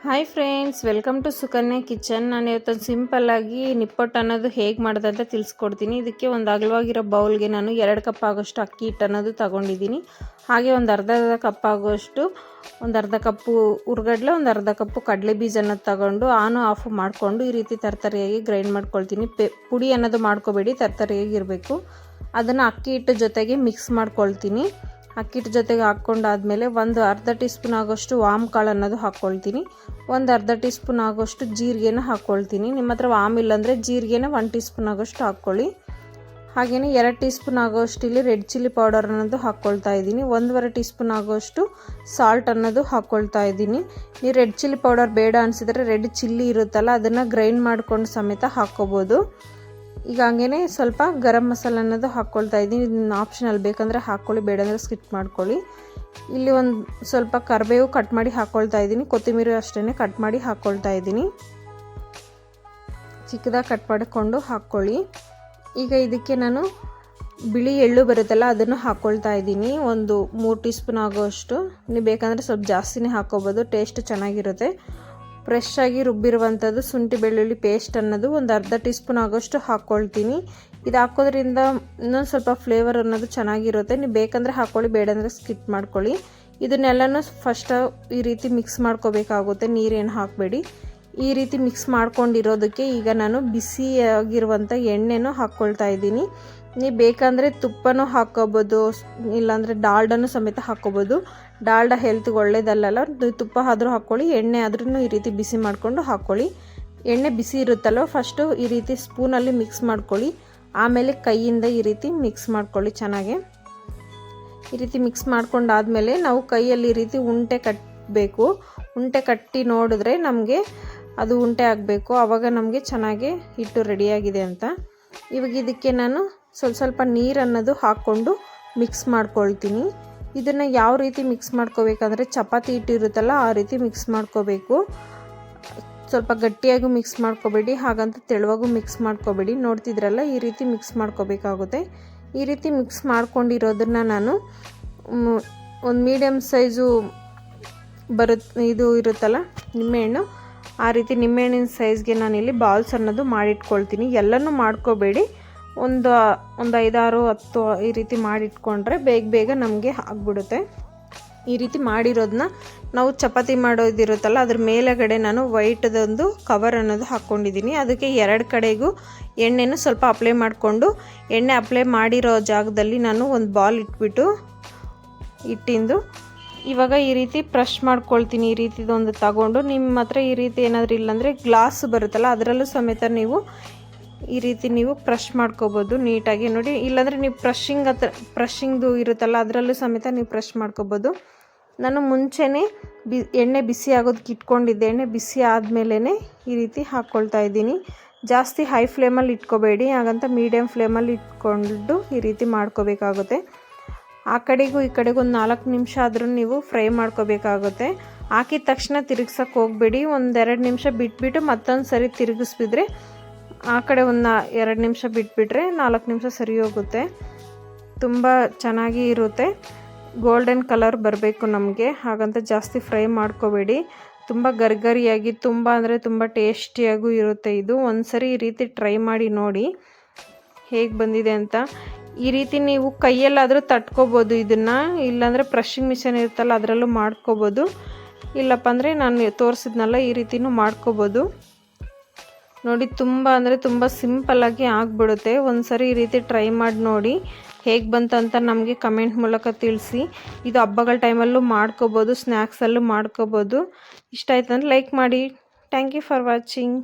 Hi friends, welcome to Sukanya kitchen. ನಾನು ಇವತ್ತೊಂದು ಸಿಂಪಲ್ಲಾಗಿ ನಿಪ್ಪಟ್ಟು ಅನ್ನೋದು ಹೇಗೆ ಮಾಡೋದು ಅಂತ ತಿಳಿಸ್ಕೊಡ್ತೀನಿ. ಇದಕ್ಕೆ ಒಂದು ಅಗಲವಾಗಿರೋ ಬೌಲ್ಗೆ ನಾನು 2 ಕಪ್ ಆಗೋಷ್ಟು ಅಕ್ಕಿ ಹಿಟ್ಟು ಅನ್ನೋದು ತೊಗೊಂಡಿದ್ದೀನಿ. ಹಾಗೆ ಒಂದು ಅರ್ಧ ಕಪ್ ಆಗೋಷ್ಟು ಒಂದು ಅರ್ಧ ಕಪ್ಪು ಹುರ್ಗಡ್ಲೆ, ಒಂದು ಅರ್ಧ ಕಪ್ಪು ಕಡಲೆ ಬೀಜ ಅನ್ನೋದು ತಗೊಂಡು ಆನು ಆಫ್ ಮಾಡಿಕೊಂಡು ಈ ರೀತಿ ತರ್ತರಿಯಾಗಿ ಗ್ರೈಂಡ್ ಮಾಡ್ಕೊಳ್ತೀನಿ. ಪುಡಿ ಅನ್ನೋದು ಮಾಡ್ಕೋಬೇಡಿ, ತರ್ತರಿಯಾಗಿ ಇರಬೇಕು. ಅದನ್ನು ಅಕ್ಕಿ ಹಿಟ್ಟು ಜೊತೆಗೆ ಮಿಕ್ಸ್ ಮಾಡ್ಕೊಳ್ತೀನಿ. ಅಕ್ಕಿ ಹಿಟ್ಟು ಜೊತೆಗೆ ಹಾಕ್ಕೊಂಡಾದಮೇಲೆ ಒಂದು ಅರ್ಧ ಟೀ ಸ್ಪೂನ್ ಆಗೋಷ್ಟು ವಾಮ್ ಕಾಳು ಅನ್ನೋದು ಹಾಕ್ಕೊಳ್ತೀನಿ. ಒಂದು ಅರ್ಧ ಟೀ ಸ್ಪೂನ್ ಆಗೋಷ್ಟು ಜೀರಿಗೆನ ಹಾಕ್ಕೊಳ್ತೀನಿ. ನಿಮ್ಮ ಹತ್ರ ವಾಮ್ ಇಲ್ಲಾಂದರೆ ಜೀರಿಗೆನ 1 ಟೀ ಸ್ಪೂನ್ ಆಗೋಷ್ಟು ಹಾಕ್ಕೊಳ್ಳಿ. ಹಾಗೆಯೇ 2 ಟೀ ಸ್ಪೂನ್ ಆಗೋಷ್ಟು ಇಲ್ಲಿ ರೆಡ್ ಚಿಲ್ಲಿ ಪೌಡರ್ ಅನ್ನೋದು ಹಾಕ್ಕೊಳ್ತಾ ಇದ್ದೀನಿ. 1.5 ಟೀ ಸ್ಪೂನ್ ಆಗೋಷ್ಟು ಸಾಲ್ಟ್ ಅನ್ನೋದು ಹಾಕ್ಕೊಳ್ತಾ ಇದ್ದೀನಿ. ನೀವು ರೆಡ್ ಚಿಲ್ಲಿ ಪೌಡರ್ ಬೇಡ ಅನಿಸಿದರೆ ರೆಡ್ ಚಿಲ್ಲಿ ಇರುತ್ತಲ್ಲ, ಅದನ್ನು ಗ್ರೈಂಡ್ ಮಾಡ್ಕೊಂಡು ಸಮೇತ ಹಾಕ್ಕೋಬೋದು. ಈಗ ಹಂಗೇ ಸ್ವಲ್ಪ ಗರಂ ಮಸಾಲ ಅನ್ನೋದು ಹಾಕ್ಕೊಳ್ತಾ ಇದ್ದೀನಿ. ಇದನ್ನ ಆಪ್ಷನಲ್, ಬೇಕಂದರೆ ಹಾಕ್ಕೊಳ್ಳಿ, ಬೇಡ ಅಂದರೆ ಸ್ಕಿಪ್ ಮಾಡ್ಕೊಳ್ಳಿ. ಇಲ್ಲಿ ಒಂದು ಸ್ವಲ್ಪ ಕರಿಬೇವು ಕಟ್ ಮಾಡಿ ಹಾಕ್ಕೊಳ್ತಾ ಇದ್ದೀನಿ. ಕೊತ್ತಂಬರಿ ಅಷ್ಟೇ ಕಟ್ ಮಾಡಿ ಹಾಕ್ಕೊಳ್ತಾ ಇದ್ದೀನಿ. ಚಿಕ್ಕದಾಗಿ ಕಟ್ ಮಾಡಿಕೊಂಡು ಹಾಕ್ಕೊಳ್ಳಿ. ಈಗ ಇದಕ್ಕೆ ನಾನು ಬಿಳಿ ಎಳ್ಳು ಬರುತ್ತಲ್ಲ, ಅದನ್ನು ಹಾಕ್ಕೊಳ್ತಾ ಇದ್ದೀನಿ. ಒಂದು 3 ಟೀ ಸ್ಪೂನ್ ಆಗೋಷ್ಟು. ನೀವು ಬೇಕಂದರೆ ಸ್ವಲ್ಪ ಜಾಸ್ತಿನೇ ಹಾಕ್ಕೋಬೋದು, ಟೇಸ್ಟ್ ಚೆನ್ನಾಗಿರುತ್ತೆ. ಫ್ರೆಶ್ ಆಗಿ ರುಬ್ಬಿರುವಂಥದ್ದು ಶುಂಠಿ ಬೆಳ್ಳುಳ್ಳಿ ಪೇಸ್ಟ್ ಅನ್ನೋದು ಒಂದು ಅರ್ಧ ಟೀ ಸ್ಪೂನ್ ಆಗೋಷ್ಟು ಹಾಕ್ಕೊಳ್ತೀನಿ. ಇದು ಹಾಕೋದ್ರಿಂದ ಇನ್ನೊಂದು ಸ್ವಲ್ಪ ಫ್ಲೇವರ್ ಅನ್ನೋದು ಚೆನ್ನಾಗಿರುತ್ತೆ. ನೀವು ಬೇಕಂದರೆ ಹಾಕ್ಕೊಳ್ಳಿ, ಬೇಡ ಅಂದರೆ ಸ್ಕಿಪ್ ಮಾಡ್ಕೊಳ್ಳಿ. ಇದನ್ನೆಲ್ಲನೂ ಫಸ್ಟ್ ಈ ರೀತಿ ಮಿಕ್ಸ್ ಮಾಡ್ಕೋಬೇಕಾಗುತ್ತೆ, ನೀರೇನು ಹಾಕಬೇಡಿ. ಈ ರೀತಿ ಮಿಕ್ಸ್ ಮಾಡ್ಕೊಂಡಿರೋದಕ್ಕೆ ಈಗ ನಾನು ಬಿಸಿಯಾಗಿರುವಂಥ ಎಣ್ಣೆನೂ ಹಾಕ್ಕೊಳ್ತಾ ಇದ್ದೀನಿ. ನೀವು ಬೇಕಂದರೆ ತುಪ್ಪನೂ ಹಾಕ್ಕೋಬೋದು, ಇಲ್ಲಾಂದರೆ ಡಾಲ್ಡನೂ ಸಮೇತ ಹಾಕ್ಕೋಬೋದು. ಡಾಲ್ಡ ಹೆಲ್ತ್ಗೆ ಒಳ್ಳೇದಲ್ಲ, ತುಪ್ಪ ಆದರೂ ಹಾಕ್ಕೊಳ್ಳಿ, ಎಣ್ಣೆ ಆದ್ರೂ ಈ ರೀತಿ ಬಿಸಿ ಮಾಡಿಕೊಂಡು ಹಾಕ್ಕೊಳ್ಳಿ. ಎಣ್ಣೆ ಬಿಸಿ ಇರುತ್ತಲ್ವ, ಫಸ್ಟು ಈ ರೀತಿ ಸ್ಪೂನಲ್ಲಿ ಮಿಕ್ಸ್ ಮಾಡ್ಕೊಳ್ಳಿ. ಆಮೇಲೆ ಕೈಯಿಂದ ಈ ರೀತಿ ಮಿಕ್ಸ್ ಮಾಡ್ಕೊಳ್ಳಿ ಚೆನ್ನಾಗಿ. ಈ ರೀತಿ ಮಿಕ್ಸ್ ಮಾಡ್ಕೊಂಡಾದಮೇಲೆ ನಾವು ಕೈಯಲ್ಲಿ ಈ ರೀತಿ ಉಂಟೆ ಕಟ್ಟಬೇಕು. ಉಂಟೆ ಕಟ್ಟಿ ನೋಡಿದ್ರೆ ನಮಗೆ ಅದು ಉಂಟೆ ಆಗಬೇಕು, ಆವಾಗ ನಮಗೆ ಚೆನ್ನಾಗಿ ಹಿಟ್ಟು ರೆಡಿಯಾಗಿದೆ ಅಂತ. ಇವಾಗ ಇದಕ್ಕೆ ನಾನು ಸ್ವಲ್ಪ ನೀರು ಅನ್ನೋದು ಹಾಕ್ಕೊಂಡು ಮಿಕ್ಸ್ ಮಾಡ್ಕೊಳ್ತೀನಿ. ಇದನ್ನು ಯಾವ ರೀತಿ ಮಿಕ್ಸ್ ಮಾಡ್ಕೋಬೇಕಂದ್ರೆ ಚಪಾತಿ ಹಿಟ್ಟು ಇರುತ್ತಲ್ಲ, ಆ ರೀತಿ ಮಿಕ್ಸ್ ಮಾಡ್ಕೋಬೇಕು. ಸ್ವಲ್ಪ ಗಟ್ಟಿಯಾಗೂ ಮಿಕ್ಸ್ ಮಾಡ್ಕೋಬೇಡಿ, ಹಾಗಂತ ತೆಳುವಾಗೂ ಮಿಕ್ಸ್ ಮಾಡ್ಕೋಬೇಡಿ. ನೋಡ್ತಿದ್ರಲ್ಲ, ಈ ರೀತಿ ಮಿಕ್ಸ್ ಮಾಡ್ಕೋಬೇಕಾಗುತ್ತೆ. ಈ ರೀತಿ ಮಿಕ್ಸ್ ಮಾಡ್ಕೊಂಡಿರೋದನ್ನು ನಾನು ಒಂದು ಮೀಡಿಯಮ್ ಸೈಜು ಇದು ಇರುತ್ತಲ್ಲ ನಿಂಬೆಹಣ್ಣು, ಆ ರೀತಿ ನಿಂಬೆಹಣ್ಣಿನ ಸೈಜ್ಗೆ ನಾನಿಲ್ಲಿ ಬಾಲ್ಸ್ ಅನ್ನೋದು ಮಾಡಿಟ್ಕೊಳ್ತೀನಿ. ಎಲ್ಲನೂ ಮಾಡ್ಕೋಬೇಡಿ, ಒಂದು 5, 6, 10 ಈ ರೀತಿ ಮಾಡಿಟ್ಕೊಂಡ್ರೆ ಬೇಗ ನಮಗೆ ಆಗಿಬಿಡುತ್ತೆ. ಈ ರೀತಿ ಮಾಡಿರೋದನ್ನ ನಾವು ಚಪಾತಿ ಮಾಡೋದಿರುತ್ತಲ್ಲ, ಅದ್ರ ಮೇಲೆಗಡೆ ನಾನು ವೈಟ್ದೊಂದು ಕವರ್ ಅನ್ನೋದು ಹಾಕ್ಕೊಂಡಿದ್ದೀನಿ. ಅದಕ್ಕೆ 2 ಕಡೆಗೂ ಎಣ್ಣೆನೂ ಸ್ವಲ್ಪ ಅಪ್ಲೈ ಮಾಡಿಕೊಂಡು, ಎಣ್ಣೆ ಅಪ್ಲೈ ಮಾಡಿರೋ ಜಾಗದಲ್ಲಿ ನಾನು ಒಂದು ಬಾಲ್ ಇಟ್ಬಿಟ್ಟು ಹಿಟ್ಟಿಂದು ಇವಾಗ ಈ ರೀತಿ ಪ್ರೆಶ್ ಮಾಡ್ಕೊಳ್ತೀನಿ. ಈ ರೀತಿದೊಂದು ತಗೊಂಡು, ನಿಮ್ಮ ಹತ್ರ ಈ ರೀತಿ ಏನಾದರೂ ಇಲ್ಲಾಂದರೆ ಗ್ಲಾಸ್ ಬರುತ್ತಲ್ಲ, ಅದರಲ್ಲೂ ಸಮೇತ ನೀವು ಈ ರೀತಿ ನೀವು ಪ್ರೆಶ್ ಮಾಡ್ಕೋಬೋದು ನೀಟಾಗಿ. ನೋಡಿ, ಇಲ್ಲಾಂದರೆ ನೀವು ಪ್ರೆಶ್ಶಿಂಗ್ದು ಇರುತ್ತಲ್ಲ, ಅದರಲ್ಲೂ ಸಮೇತ ನೀವು ಪ್ರೆಶ್ ಮಾಡ್ಕೋಬೋದು. ನಾನು ಮುಂಚೆನೇ ಎಣ್ಣೆ ಬಿಸಿ ಆಗೋದಕ್ಕೆ ಇಟ್ಕೊಂಡಿದ್ದೆ. ಎಣ್ಣೆ ಬಿಸಿ ಆದಮೇಲೆ ಈ ರೀತಿ ಹಾಕ್ಕೊಳ್ತಾ ಇದ್ದೀನಿ. ಜಾಸ್ತಿ ಹೈ ಫ್ಲೇಮಲ್ಲಿ ಇಟ್ಕೋಬೇಡಿ, ಹಾಗಂತ ಮೀಡಿಯಮ್ ಫ್ಲೇಮಲ್ಲಿ ಇಟ್ಕೊಂಡು ಈ ರೀತಿ ಮಾಡ್ಕೋಬೇಕಾಗುತ್ತೆ. ಆ ಕಡೆಗೂ ಈ ಕಡೆಗೂ ಒಂದು 4 ನಿಮಿಷ ಆದರೂ ನೀವು ಫ್ರೈ ಮಾಡ್ಕೋಬೇಕಾಗುತ್ತೆ. ಹಾಕಿದ ತಕ್ಷಣ ತಿರುಗ್ಸೋಕ್ಕೆ ಹೋಗಬೇಡಿ. 1-2 ನಿಮಿಷ ಬಿಟ್ಬಿಟ್ಟು ಮತ್ತೊಂದು ಸರಿ ತಿರುಗಿಸ್ಬಿಟ್ರೆ, ಆ ಕಡೆ ಒಂದು 2 ನಿಮಿಷ ಬಿಟ್ಬಿಟ್ರೆ 4 ನಿಮಿಷ ಸರಿ ಹೋಗುತ್ತೆ. ತುಂಬ ಚೆನ್ನಾಗಿ ಇರುತ್ತೆ. ಗೋಲ್ಡನ್ ಕಲರ್ ಬರಬೇಕು ನಮಗೆ, ಹಾಗಂತ ಜಾಸ್ತಿ ಫ್ರೈ ಮಾಡ್ಕೋಬೇಡಿ. ತುಂಬ ಗರಿಗರಿಯಾಗಿ, ತುಂಬ ಅಂದರೆ ತುಂಬ ಟೇಸ್ಟಿಯಾಗೂ ಇರುತ್ತೆ ಇದು. ಒಂದು ಸರಿ ಈ ರೀತಿ ಟ್ರೈ ಮಾಡಿ ನೋಡಿ ಹೇಗೆ ಬಂದಿದೆ ಅಂತ. ಈ ರೀತಿ ನೀವು ಕೈಯಲ್ಲಾದರೂ ತಟ್ಕೋಬೋದು ಇದನ್ನು, ಇಲ್ಲಾಂದರೆ ಪ್ರೆಶ್ಶಿಂಗ್ ಮಿಷನ್ ಇರುತ್ತಲ್ಲ, ಅದರಲ್ಲೂ ಮಾಡ್ಕೋಬೋದು. ಇಲ್ಲಪ್ಪ ಅಂದರೆ ನಾನು ತೋರಿಸಿದ್ನಲ್ಲ, ಈ ರೀತಿನೂ ಮಾಡ್ಕೋಬೋದು. ನೋಡಿ, ತುಂಬ ಅಂದರೆ ತುಂಬ ಸಿಂಪಲ್ಲಾಗಿ ಆಗಿಬಿಡುತ್ತೆ. ಒಂದು ಸರಿ ಈ ರೀತಿ ಟ್ರೈ ಮಾಡಿ ನೋಡಿ ಹೇಗೆ ಬಂತಂತ ನಮಗೆ ಕಮೆಂಟ್ ಮೂಲಕ ತಿಳಿಸಿ. ಇದು ಹಬ್ಬಗಳ ಟೈಮಲ್ಲೂ ಮಾಡ್ಕೋಬೋದು, ಸ್ನ್ಯಾಕ್ಸಲ್ಲೂ ಮಾಡ್ಕೋಬೋದು. ಇಷ್ಟ ಆಯ್ತು ಅಂದರೆ ಲೈಕ್ ಮಾಡಿ. Thank you for watching.